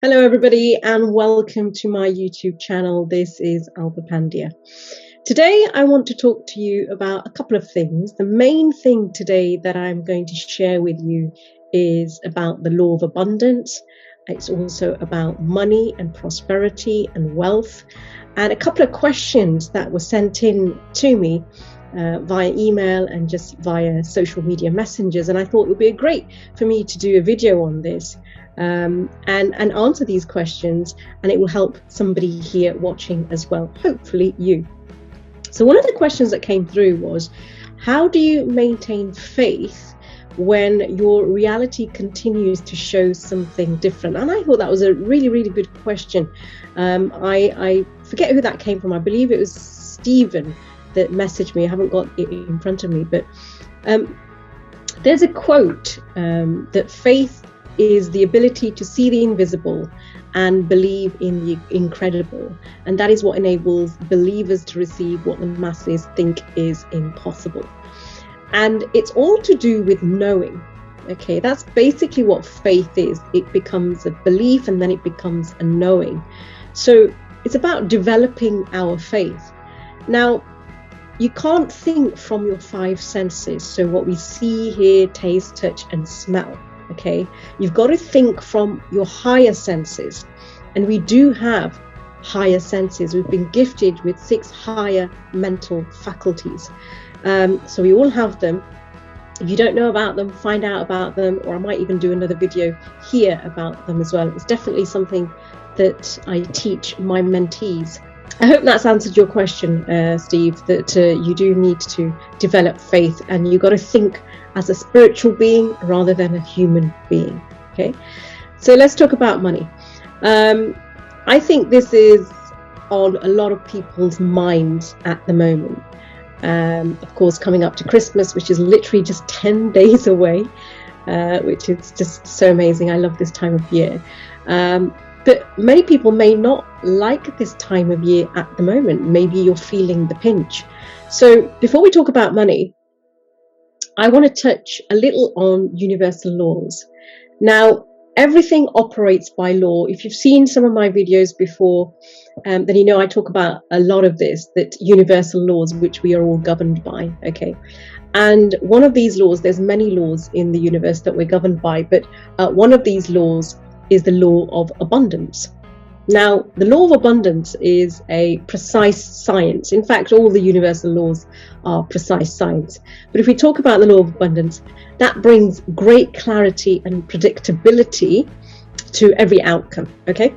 Hello everybody and welcome to my YouTube channel. This is AlpaNomics. Today I want to talk to you about a couple of things. The main thing today that I'm going to share with you is about the law of abundance. It's also about money and prosperity and wealth, and a couple of questions that were sent in to me via email and just via social media messengers, and I thought it would be great for me to do a video on this and answer these questions, and it will help somebody here watching as well, hopefully you. So one of the questions that came through was, how do you maintain faith when your reality continues to show something different? And I thought that was a really good question. I forget who that came from. I believe it was Stephen that messaged me. I haven't got it in front of me, but there's a quote that faith is the ability to see the invisible and believe in the incredible, and that is what enables believers to receive what the masses think is impossible. And it's all to do with knowing. Okay, that's basically what faith is. It becomes a belief and then it becomes a knowing. So it's about developing our faith. Now, you can't think from your five senses, so what we see, hear, taste, touch and smell. Okay, you've got to think from your higher senses, and we do have higher senses. We've been gifted with 6 higher mental faculties, so we all have them. If you don't know about them, find out about them, or I might even do another video here about them as well. It's definitely something that I teach my mentees. I hope that's answered your question, Steve, that you do need to develop faith, and you've got to think as a spiritual being rather than a human being. Okay, so let's talk about money. I think this is on a lot of people's minds at the moment. Of course, coming up to Christmas, which is literally just 10 days away, which is just so amazing. I love this time of year. But many people may not like this time of year at the moment. Maybe you're feeling the pinch. So before we talk about money, I want to touch a little on universal laws. Now, everything operates by law. If you've seen some of my videos before, then you know I talk about a lot of this, that universal laws which we are all governed by. Okay, and one of these laws, there's many laws in the universe that we're governed by, but one of these laws is the law of abundance. Now, the law of abundance is a precise science. In fact, all the universal laws are precise science. But if we talk about the law of abundance, that brings great clarity and predictability to every outcome, okay?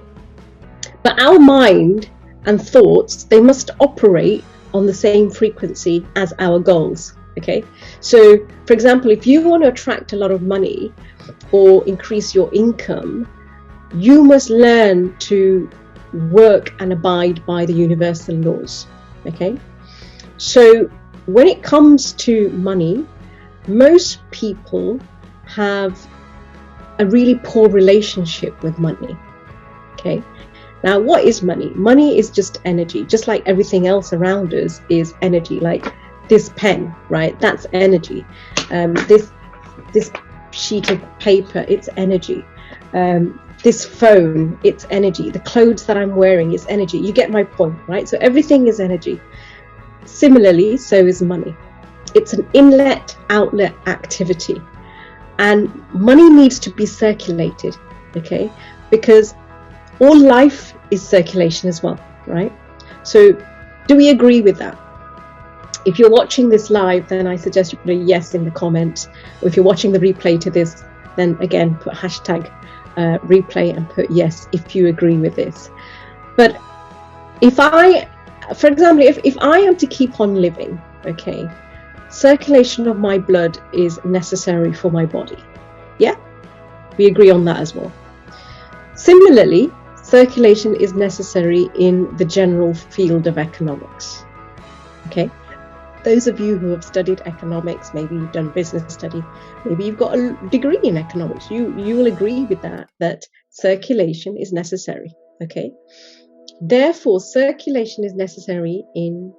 But our mind and thoughts, they must operate on the same frequency as our goals, okay? So, for example, if you want to attract a lot of money or increase your income, you must learn to work and abide by the universal laws. Okay, so when it comes to money, most people have a really poor relationship with money. Okay, now what is money? Money is just energy, just like everything else around us is energy. Like this pen, right? That's energy. This sheet of paper, it's energy. This phone, it's energy. The clothes that I'm wearing is energy. You get my point, right? So everything is energy. Similarly, so is money. It's an inlet-outlet activity. And money needs to be circulated, okay? Because all life is circulation as well, right? So do we agree with that? If you're watching this live, then I suggest you put a yes in the comments. Or if you're watching the replay to this, then again, put hashtag replay and put yes if you agree with this. But if I, for example, if I am to keep on living, okay, circulation of my blood is necessary for my body. Yeah, we agree on that as well. Similarly, circulation is necessary in the general field of economics. Okay, those of you who have studied economics, maybe you've done business study, maybe you've got a degree in economics, you will agree with that circulation is necessary. Okay, therefore circulation is necessary in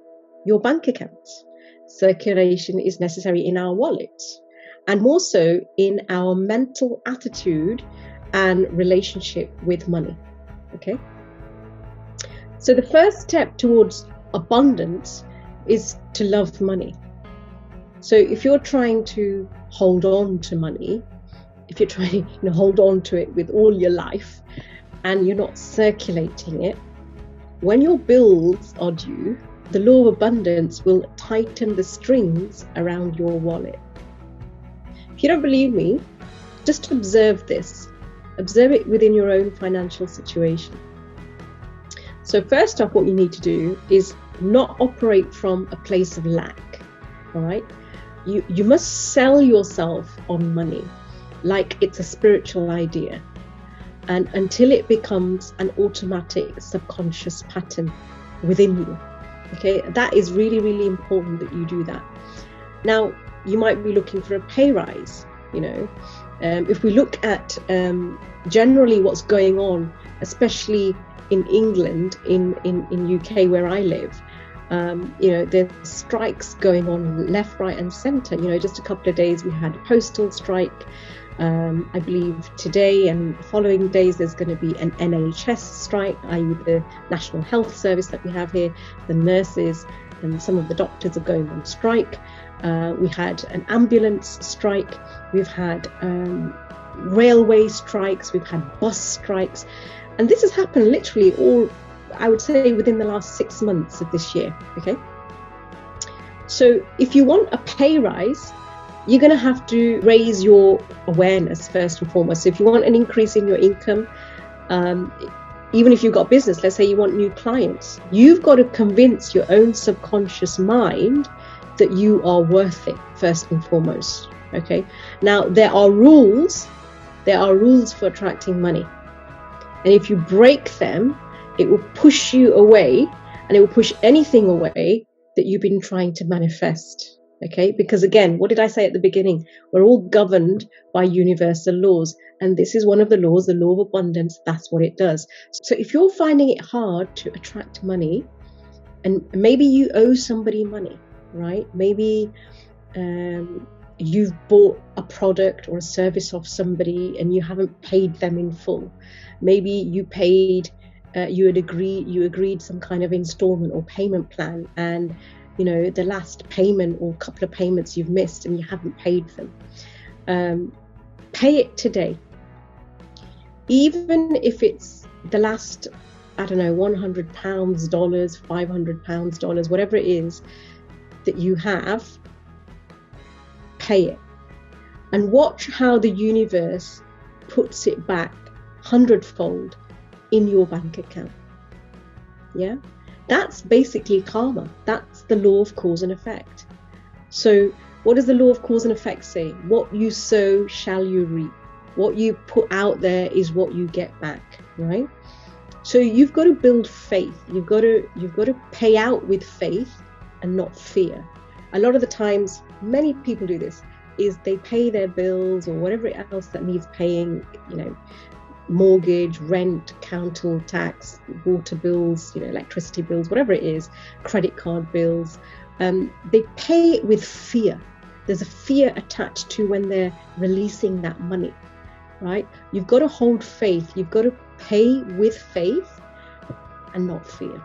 your bank accounts. Circulation is necessary in our wallets, and more so in our mental attitude and relationship with money. Okay. So the first step towards abundance is to love money. So if you're trying to hold on to money, if you're trying to hold on to it with all your life and you're not circulating it, when your bills are due, the law of abundance will tighten the strings around your wallet. If you don't believe me, just observe this. Observe it within your own financial situation. So first off, what you need to do is not operate from a place of lack. All right? You must sell yourself on money like it's a spiritual idea, and until it becomes an automatic subconscious pattern within you. Okay, that is really, really important that you do that. Now, you might be looking for a pay rise. If we look at generally what's going on, especially in England, in UK where I live, there's strikes going on left, right and centre. Just a couple of days we had a postal strike. I believe today and following days there's going to be an NHS strike, i.e. the National Health Service that we have here. The nurses and some of the doctors are going on strike. We had an ambulance strike. We've had railway strikes. We've had bus strikes. And this has happened literally all, I would say, within the last 6 months of this year. Okay. So if you want a pay rise, you're going to have to raise your awareness first and foremost. So if you want an increase in your income, even if you've got business, let's say you want new clients, you've got to convince your own subconscious mind that you are worth it first and foremost. Okay. Now there are rules for attracting money. And if you break them, it will push you away, and it will push anything away that you've been trying to manifest. Okay, because again, what did I say at the beginning? We're all governed by universal laws, and this is one of the laws, the law of abundance. That's what it does. So if you're finding it hard to attract money, and maybe you owe somebody money, right? Maybe you've bought a product or a service off somebody and you haven't paid them in full. Maybe you paid, you agreed some kind of installment or payment plan, and the last payment or couple of payments you've missed and you haven't paid them. Pay it today. Even if it's the last, I don't know, £100, £500, dollars, whatever it is that you have, pay it. And watch how the universe puts it back 100-fold in your bank account. Yeah? That's basically karma. That's the law of cause and effect. So what does the law of cause and effect say? What you sow shall you reap. What you put out there is what you get back, right? So you've got to build faith. You've got to pay out with faith and not fear. A lot of the times, many people do this, is they pay their bills or whatever else that needs paying, mortgage, rent, council tax, water bills, electricity bills, whatever it is, credit card bills. They pay it with fear. There's a fear attached to when they're releasing that money, right? You've got to hold faith. You've got to pay with faith and not fear.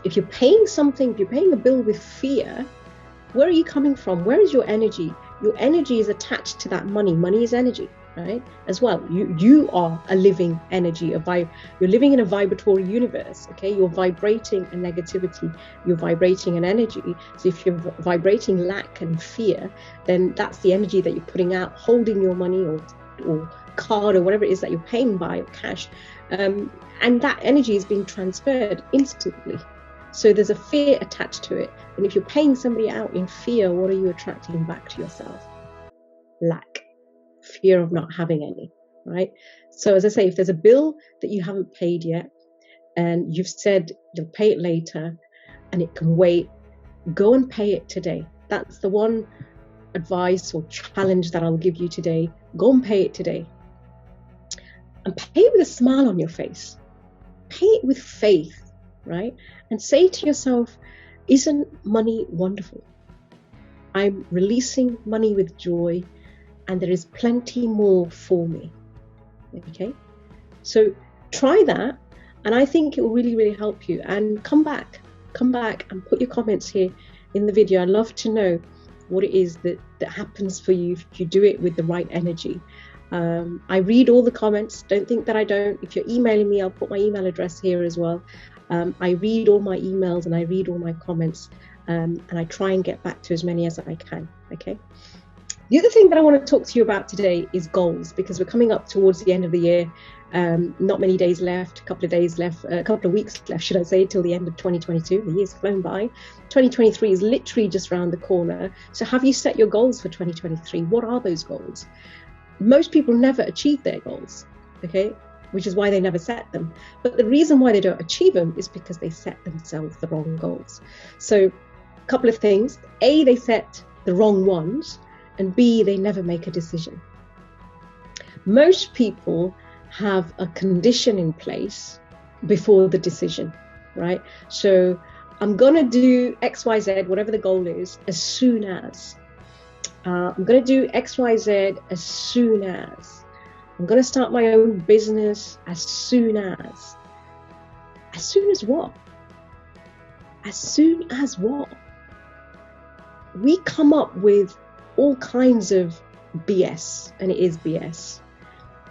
If you're paying something, if you're paying a bill with fear, where are you coming from? Where is your energy? Your energy is attached to that money. Money is energy, right? As well. You are a living energy. You're living in a vibratory universe, okay? You're vibrating a negativity. You're vibrating an energy. So if you're vibrating lack and fear, then that's the energy that you're putting out, holding your money or card or whatever it is that you're paying by, or cash. And that energy is being transferred instantly. So there's a fear attached to it. And if you're paying somebody out in fear, what are you attracting back to yourself? Lack. Fear of not having any, right? So as I say, if there's a bill that you haven't paid yet and you've said you'll pay it later and it can wait, go and pay it today. That's the one advice or challenge that I'll give you today. Go and pay it today. And pay it with a smile on your face. Pay it with faith. Right? And say to yourself, isn't money wonderful? I'm releasing money with joy, and there is plenty more for me. Okay, so try that, and I think it will really, really help you. And come back and put your comments here in the video. I'd love to know what it is that happens for you if you do it with the right energy. I read all the comments. Don't think that I don't. If you're emailing me, I'll put my email address here as well. I read all my emails and I read all my comments, and I try and get back to as many as I can. Okay. The other thing that I want to talk to you about today is goals, because we're coming up towards the end of the year. Not many days left, a couple of days left, a couple of weeks left, should I say, till the end of 2022. The year's flown by. 2023 is literally just around the corner. So have you set your goals for 2023? What are those goals? Most people never achieve their goals, okay, which is why they never set them. But the reason why they don't achieve them is because they set themselves the wrong goals. So a couple of things. A, they set the wrong ones, and B, they never make a decision. Most people have a condition in place before the decision, right? So I'm going to do X, Y, Z, whatever the goal is, as soon as. I'm going to do X, Y, Z as soon as. I'm going to start my own business as soon as. As soon as what? As soon as what? We come up with all kinds of BS, and it is BS,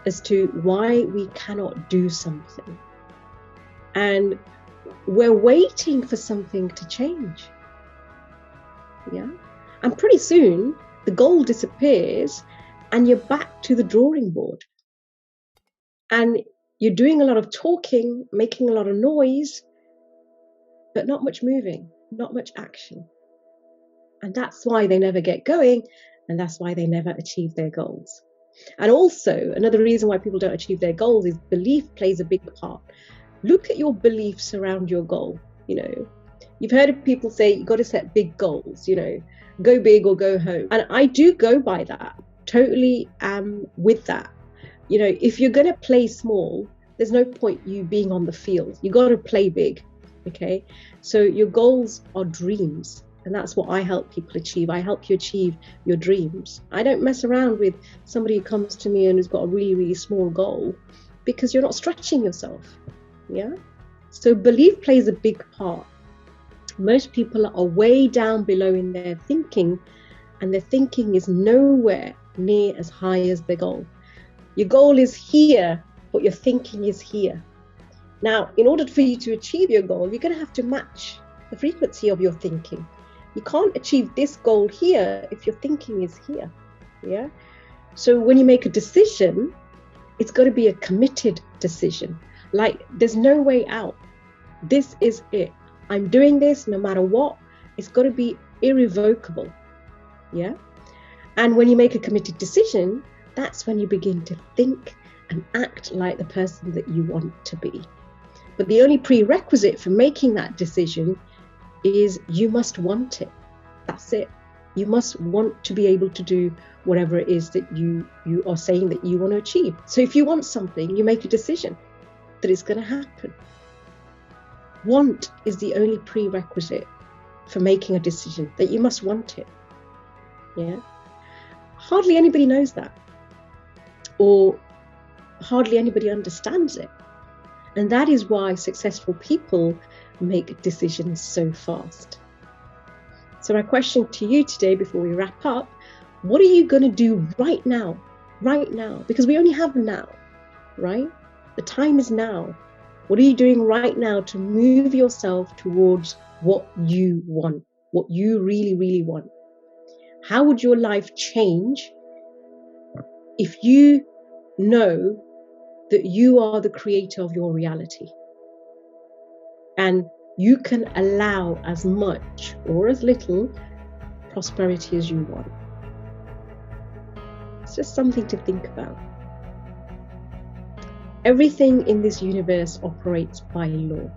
as to why we cannot do something. And we're waiting for something to change. Yeah. And pretty soon the goal disappears and you're back to the drawing board. And you're doing a lot of talking, making a lot of noise, but not much moving, not much action. And that's why they never get going, and that's why they never achieve their goals. And also, another reason why people don't achieve their goals is belief plays a big part. Look at your beliefs around your goal. You know, you've heard of people say you've got to set big goals, you know, go big or go home. And I do go by that, totally with that. You know, if you're going to play small, there's no point you being on the field. You got to play big, okay? So your goals are dreams. And that's what I help people achieve. I help you achieve your dreams. I don't mess around with somebody who comes to me and has got a really, really small goal, because you're not stretching yourself. Yeah. So belief plays a big part. Most people are way down below in their thinking, and their thinking is nowhere near as high as their goal. Your goal is here, but your thinking is here. Now, in order for you to achieve your goal, you're going to have to match the frequency of your thinking. You can't achieve this goal here if your thinking is here. Yeah. So when you make a decision, it's got to be a committed decision. Like, there's no way out. This is it. I'm doing this no matter what. It's got to be irrevocable. Yeah. And when you make a committed decision, that's when you begin to think and act like the person that you want to be. But the only prerequisite for making that decision is you must want it. That's it. You must want to be able to do whatever it is that you are saying that you want to achieve. So if you want something, you make a decision that it's going to happen. Want is the only prerequisite for making a decision, that you must want it. Yeah. Hardly anybody knows that, or hardly anybody understands it. And that is why successful people make decisions so fast. So my question to you today, before we wrap up, what are you going to do right now? Right now, because we only have now, right? The time is now. What are you doing right now to move yourself towards what you want, what you really, really want? How would your life change if you know that you are the creator of your reality? And you can allow as much or as little prosperity as you want. It's just something to think about. Everything in this universe operates by law,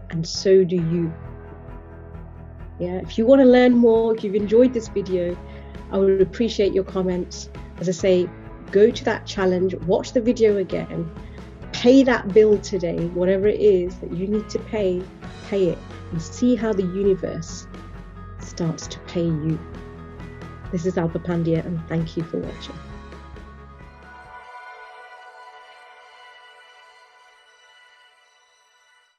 and so do you. Yeah, if you want to learn more, if you've enjoyed this video, I would appreciate your comments. As I say, go to that challenge, watch the video again, pay that bill today, whatever it is that you need to pay it, and see how the universe starts to pay you. This is AlpaNomics, and thank you for watching.